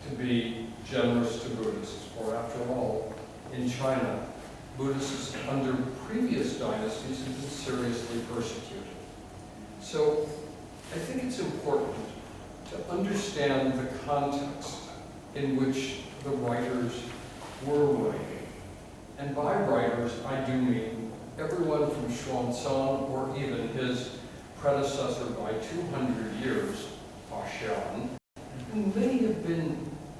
to be generous to Buddhists, for after all, in China, Buddhists under previous dynasties have been seriously persecuted. So I think it's important to understand the context in which the writers were writing. And by writers, I do mean everyone from Xuanzang, or even his predecessor by 200 years, Faxian, and many have been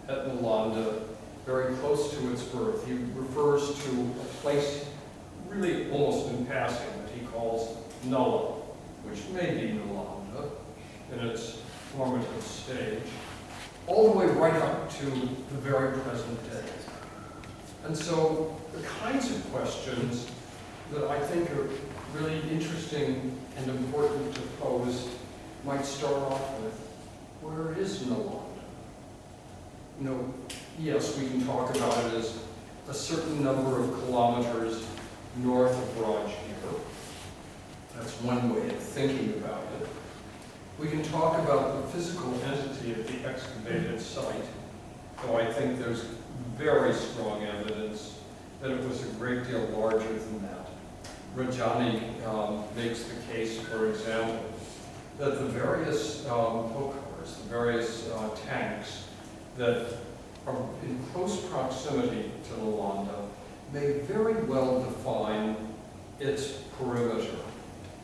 at Nalanda, very close to its birth. He refers to a place, really almost in passing, that he calls Nulla, which may be Nalanda in its formative stage, all the way right up to the very present day. And so the kinds of questions that I think are really interesting and important to pose might start off with, where is Nalanda? You know, yes, we can talk about it as a certain number of kilometers north of Rajgir. That's one way of thinking about it. We can talk about the physical entity of the excavated site, though I think there's very strong evidence that it was a great deal larger than that. Rajani makes the case, for example, that the various pokars, the various tanks that are in close proximity to Nalanda may very well define its perimeter.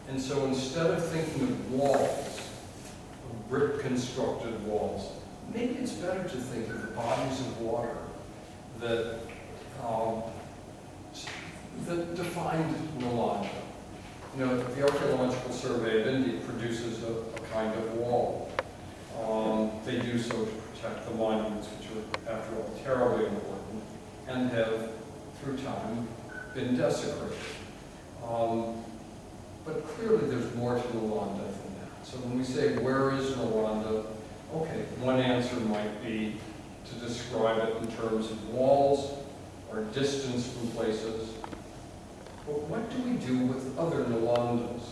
And so instead of thinking of walls, of brick-constructed walls, maybe it's better to think of the bodies of water that that defined Nalanda. You know, the Archaeological Survey of India produces a kind of wall. They do so to protect the monuments, which are, after all, terribly important, and have, through time, been desecrated. But clearly there's more to Nalanda than that. So when we say, where is Nalanda? Okay, one answer might be to describe it in terms of walls or distance from places. But what do we do with other Nalandas?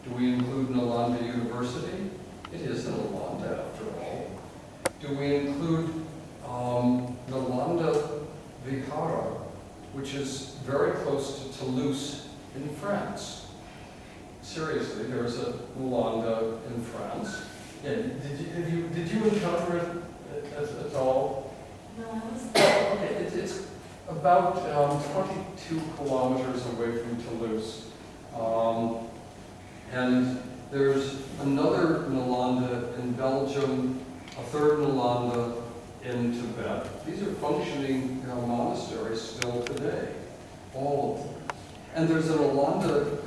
Do we include Nalanda University? It is Nalanda, after all. Do we include Nalanda Vihara, which is very close to Toulouse in France? Seriously, there's a Nalanda in France. Yeah, did you encounter it at all? No, I was. Okay, it's about 22 kilometers away from Toulouse. And there's another Nalanda in Belgium, a third Nalanda in Tibet. These are functioning monasteries still today, all of them. And there's a Nalanda,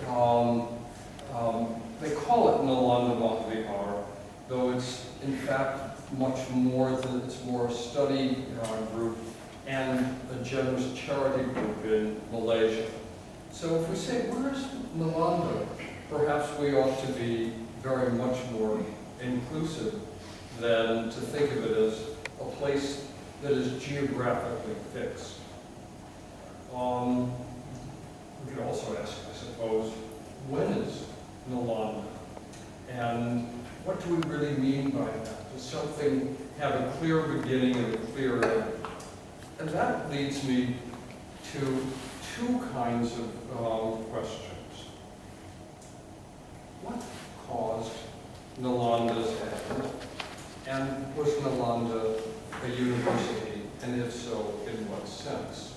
they call it Nalanda Mahavihar, though it's in fact much more than, it's more a study group and a generous charity group in Malaysia. So if we say, where's Nalanda? Perhaps we ought to be very much more inclusive than to think of it as a place that is geographically fixed. We could also ask, I suppose, when is Nalanda? And what do we really mean by that? Does something have a clear beginning and a clear end? And that leads me to two kinds of questions. What caused Nalanda's end? And was Nalanda a university? And if so, in what sense?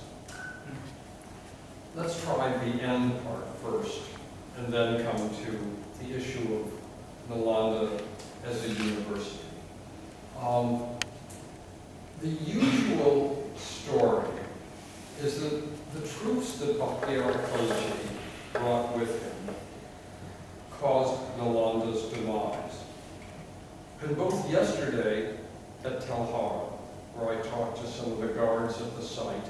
Let's try the end part first, and then come to the issue of Nalanda as a university. The usual story is that the truths that Bhakti-Ar brought with him caused Nalanda's demise. And both yesterday at Telhara, where I talked to some of the guards at the site,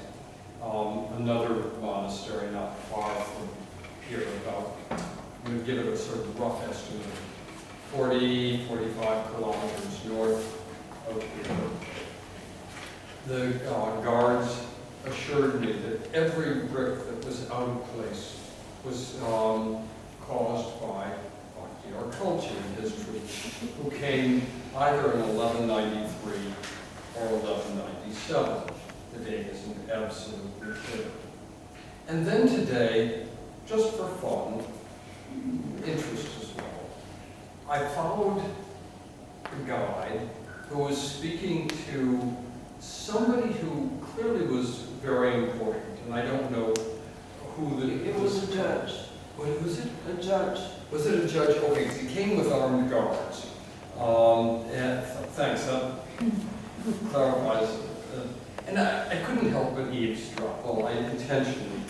another monastery not far from here, about, I'm going to give it a sort of rough estimate, 40, 45 kilometers north of here. The guards assured me that every brick that was out of place was caused by Bhakti-Ar and his troops, who came either in 1193 or 1194. 1947. The date isn't absolutely clear. And then today, just for fun, interest as well, I followed a guide who was speaking to somebody who clearly was very important, and I don't know who the... It was a judge. What was it? A judge. Was it a judge? Okay, because he came with armed guards. And thanks, that clarifies. And I couldn't help but eavesdrop. Well, I intentionally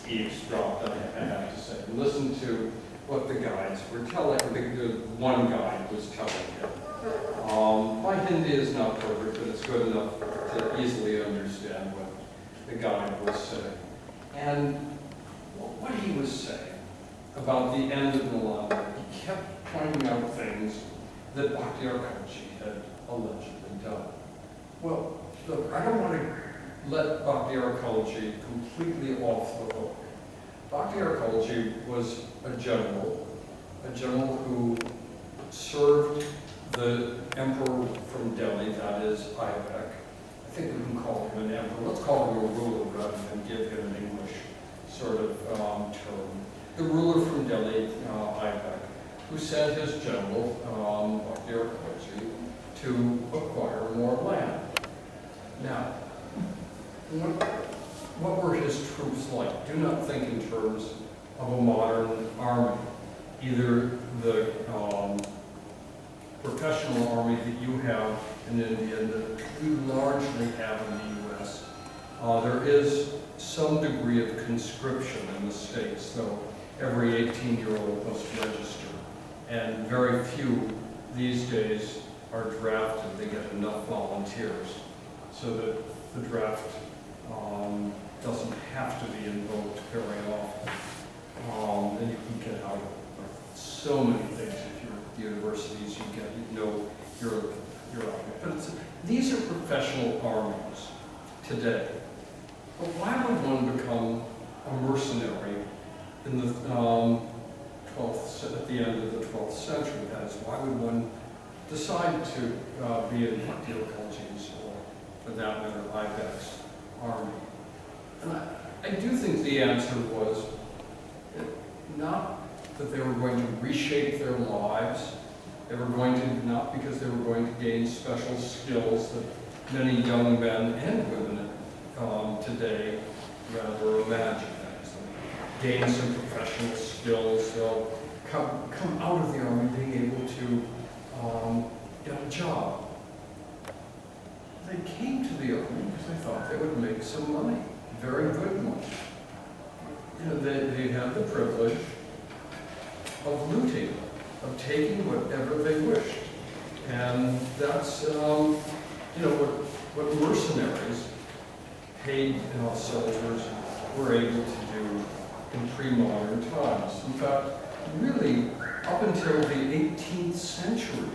eavesdropped, I have to say. And listened to what the guides were telling, the one guide was telling him. My Hindi is not perfect, but it's good enough to easily understand what the guide was saying. And what he was saying about the end of Nalanda, he kept pointing out things that Bhakti-Ar had allegedly done. Well, look, I don't want to let Bhakti-Ar completely off the hook. Bhakti-Ar was a general who served the emperor from Delhi, that is Ayubek. I think we can call him an emperor. Let's call him a ruler rather than give him an English sort of term. The ruler from Delhi, Ayubek, who sent his general, Bhakti-Ar to acquire more land. Now, what were his troops like? Do not think in terms of a modern army. Either the professional army that you have in India and that we largely have in the U.S. There is some degree of conscription in the States, though every 18-year-old must register. And very few these days are drafted. They get enough volunteers so that the draft doesn't have to be invoked very often. And you can get out of so many things. If you're at the universities, you know you're out. But these are professional armies today. But why would one become a mercenary in the 12th, at the end of the 12th century? That is, why would one decide to be in Bhakti-Ar or, for that matter, Ayubek's army? And I do think the answer was not that they were going to reshape their lives. They were going to, not because they were going to gain special skills that many young men and women today rather imagine. Gain some professional skills. They'll come out of the army being able to get a job. They came to the army because they thought they would make some money, very good money. You know, they had the privilege of looting, of taking whatever they wished. And that's, you know, what mercenaries, paid soldiers, were able to do in pre-modern times. In fact, really, up until the 18th century,